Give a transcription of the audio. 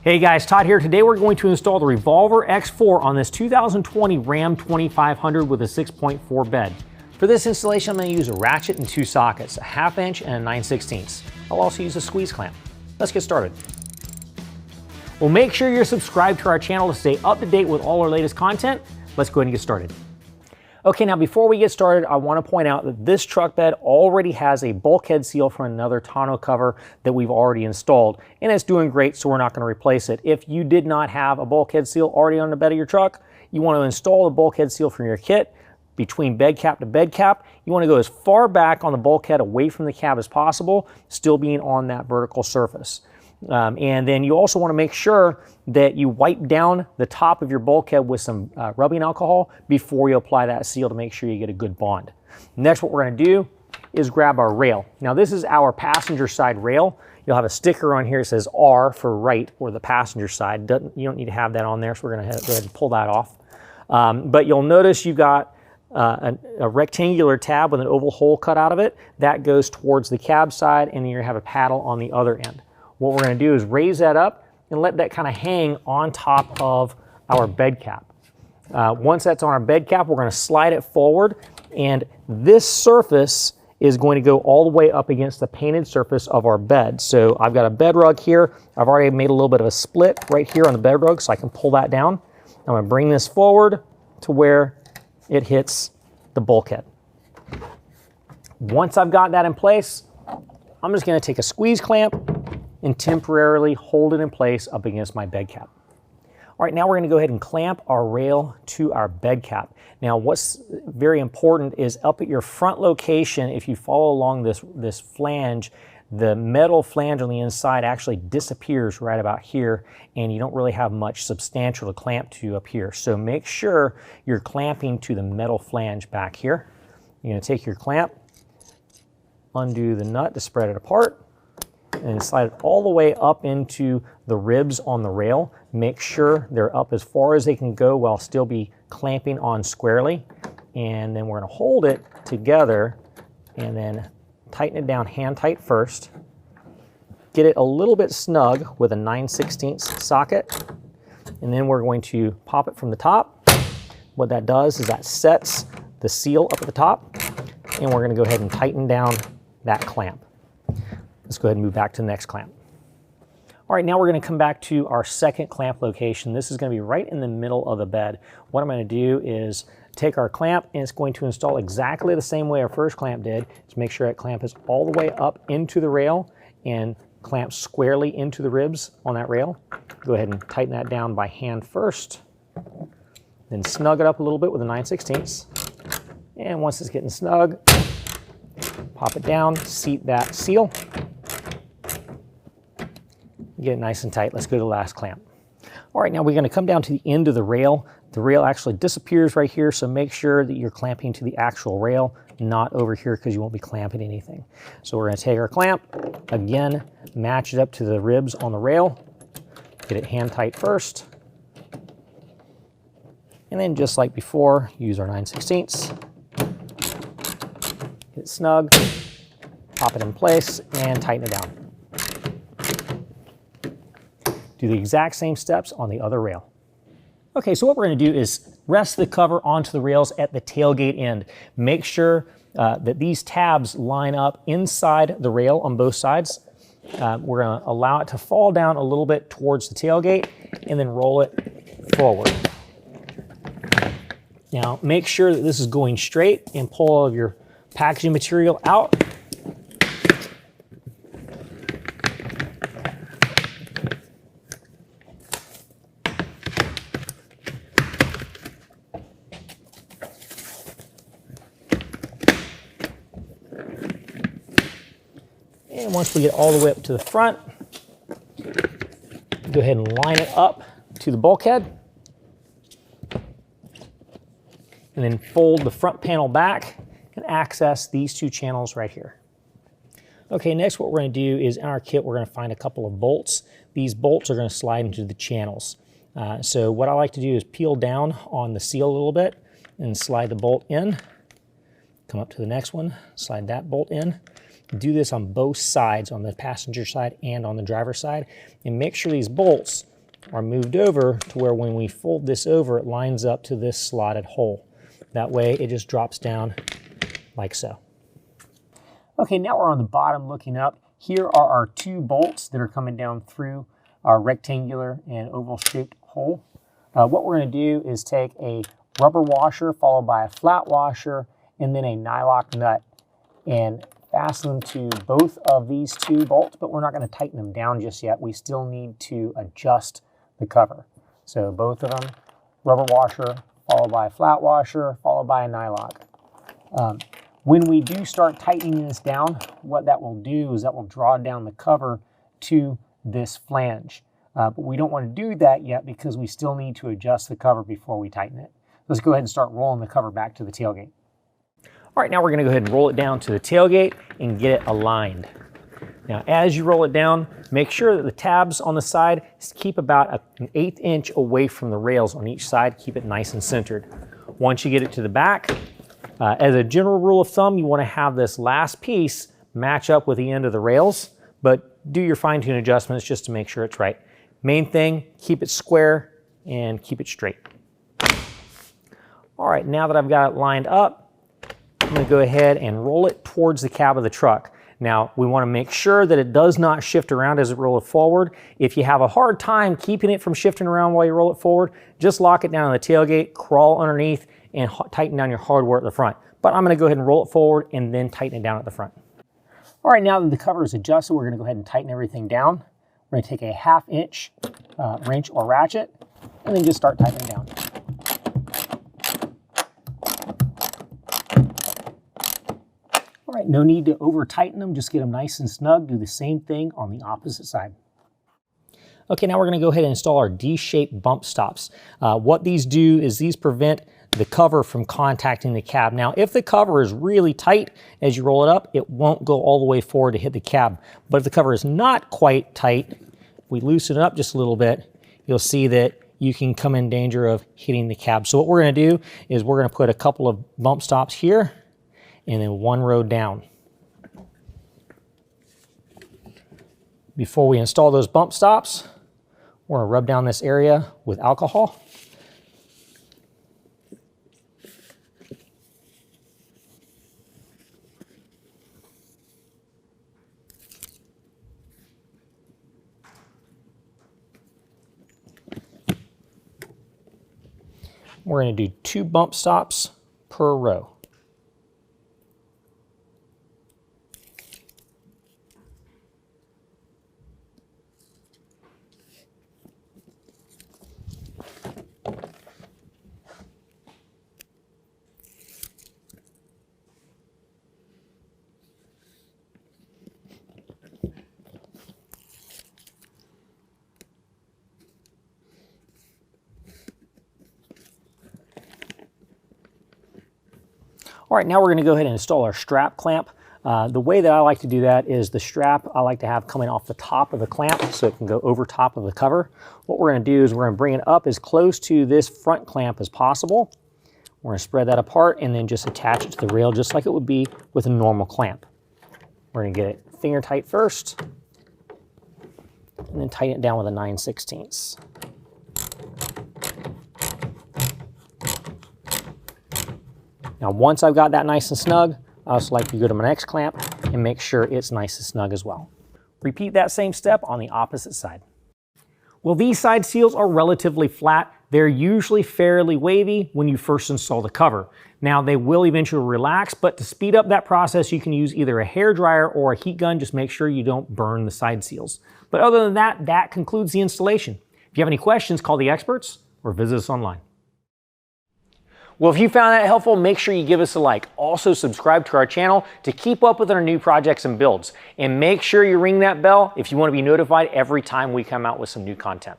Hey guys, Todd here. Today we're going to install the Revolver X4 on this 2020 Ram 2500 with a 6.4 bed. For this installation, I'm going to use a ratchet and two sockets, a 1/2 inch and a 9/16. I'll also use a squeeze clamp. Let's get started. Well, make sure you're subscribed to our channel to stay up to date with all our latest content. Let's go ahead and get started. Okay, now before we get started, I want to point out that this truck bed already has a bulkhead seal from another tonneau cover that we've already installed, and it's doing great, so we're not going to replace it. If you did not have a bulkhead seal already on the bed of your truck, you want to install the bulkhead seal from your kit between bed cap to bed cap. You want to go as far back on the bulkhead away from the cab as possible, still being on that vertical surface. And then you also want to make sure that you wipe down the top of your bulkhead with some rubbing alcohol before you apply that seal to make sure you get a good bond. Next, what we're going to do is grab our rail. Now this is our passenger side rail. You'll have a sticker on here that says R for right, or the passenger side. You don't need to have that on there, so we're going to go ahead and pull that off. But you'll notice you've got a rectangular tab with an oval hole cut out of it. That goes towards the cab side, and then you're going to have a paddle on the other end. What we're going to do is raise that up and let that kind of hang on top of our bed cap. Once that's on our bed cap, we're going to slide it forward, and this surface is going to go all the way up against the painted surface of our bed. So I've got a bed rug here. I've already made a little bit of a split right here on the bed rug so I can pull that down. I'm going to bring this forward to where it hits the bulkhead. Once I've got that in place, I'm just going to take a squeeze clamp and temporarily hold it in place up against my bed cap. All right, now we're going to go ahead and clamp our rail to our bed cap. Now what's very important is up at your front location, if you follow along this flange, the metal flange on the inside actually disappears right about here, and you don't really have much substantial to clamp to up here. So make sure you're clamping to the metal flange back here. You're going to take your clamp, undo the nut to spread it apart, and slide it all the way up into the ribs on the rail. Make sure they're up as far as they can go while still be clamping on squarely. And then we're going to hold it together and then tighten it down hand tight first. Get it a little bit snug with a 9/16 socket. And then we're going to pop it from the top. What that does is that sets the seal up at the top. And we're going to go ahead and tighten down that clamp. Let's go ahead and move back to the next clamp. All right, now we're going to come back to our second clamp location. This is going to be right in the middle of the bed. What I'm going to do is take our clamp, and it's going to install exactly the same way our first clamp did. Just make sure that clamp is all the way up into the rail and clamp squarely into the ribs on that rail. Go ahead and tighten that down by hand first. Then snug it up a little bit with a 9/16. And once it's getting snug, pop it down, seat that seal. Get it nice and tight. Let's go to the last clamp. All right, now we're going to come down to the end of the rail. The rail actually disappears right here, so make sure that you're clamping to the actual rail, not over here, because you won't be clamping anything. So we're going to take our clamp, again, match it up to the ribs on the rail, get it hand tight first, and then just like before, use our 9/16, get it snug, pop it in place, and tighten it down. Do the exact same steps on the other rail. Okay, so what we're going to do is rest the cover onto the rails at the tailgate end. Make sure that these tabs line up inside the rail on both sides. We're going to allow it to fall down a little bit towards the tailgate and then roll it forward. Now make sure that this is going straight and pull all of your packaging material out. And once we get all the way up to the front, go ahead and line it up to the bulkhead. And then fold the front panel back and access these two channels right here. Okay, next what we're going to do is in our kit, we're going to find a couple of bolts. These bolts are going to slide into the channels. So what I like to do is peel down on the seal a little bit and slide the bolt in. Come up to the next one, slide that bolt in. Do this on both sides, on the passenger side and on the driver's side, and make sure these bolts are moved over to where when we fold this over, it lines up to this slotted hole. That way it just drops down like so. Okay, now we're on the bottom looking up. Here are our 2 bolts that are coming down through our rectangular and oval shaped hole. What we're going to do is take a rubber washer followed by a flat washer and then a nylock nut and fasten them to both of these 2 bolts, but we're not going to tighten them down just yet. We still need to adjust the cover. So both of them, rubber washer followed by a flat washer followed by a nylock. When we do start tightening this down, what that will do is that will draw down the cover to this flange. But we don't want to do that yet because we still need to adjust the cover before we tighten it. Let's go ahead and start rolling the cover back to the tailgate. All right, now we're going to go ahead and roll it down to the tailgate and get it aligned. Now, as you roll it down, make sure that the tabs on the side keep about an 1/8 inch away from the rails on each side. Keep it nice and centered. Once you get it to the back, as a general rule of thumb, you want to have this last piece match up with the end of the rails, but do your fine-tune adjustments just to make sure it's right. Main thing, keep it square and keep it straight. All right, now that I've got it lined up, I'm going to go ahead and roll it towards the cab of the truck. Now, we want to make sure that it does not shift around as it rolls it forward. If you have a hard time keeping it from shifting around while you roll it forward, just lock it down on the tailgate, crawl underneath, and tighten down your hardware at the front. But I'm going to go ahead and roll it forward and then tighten it down at the front. All right, now that the cover is adjusted, we're going to go ahead and tighten everything down. We're going to take a 1/2 inch wrench or ratchet and then just start tightening down. All right, no need to over tighten them, just get them nice and snug. Do the same thing on the opposite side. Okay, now we're going to go ahead and install our D-shaped bump stops. What these do is these prevent the cover from contacting the cab. Now, if the cover is really tight as you roll it up, it won't go all the way forward to hit the cab. But if the cover is not quite tight, if we loosen it up just a little bit, you'll see that you can come in danger of hitting the cab. So what we're going to do is we're going to put a couple of bump stops here and then 1 row down. Before we install those bump stops, we're going to rub down this area with alcohol. We're going to do 2 bump stops per row. All right, now we're going to go ahead and install our strap clamp. The way that I like to do that is the strap I like to have coming off the top of the clamp so it can go over top of the cover. What we're going to do is we're going to bring it up as close to this front clamp as possible. We're going to spread that apart and then just attach it to the rail just like it would be with a normal clamp. We're going to get it finger tight first and then tighten it down with a 9/16. Now, once I've got that nice and snug, I also like to go to my next clamp and make sure it's nice and snug as well. Repeat that same step on the opposite side. Well, these side seals are relatively flat. They're usually fairly wavy when you first install the cover. Now, they will eventually relax, but to speed up that process, you can use either a hair dryer or a heat gun. Just make sure you don't burn the side seals. But other than that, that concludes the installation. If you have any questions, call the experts or visit us online. Well, if you found that helpful, make sure you give us a like. Also, subscribe to our channel to keep up with our new projects and builds. And make sure you ring that bell if you want to be notified every time we come out with some new content.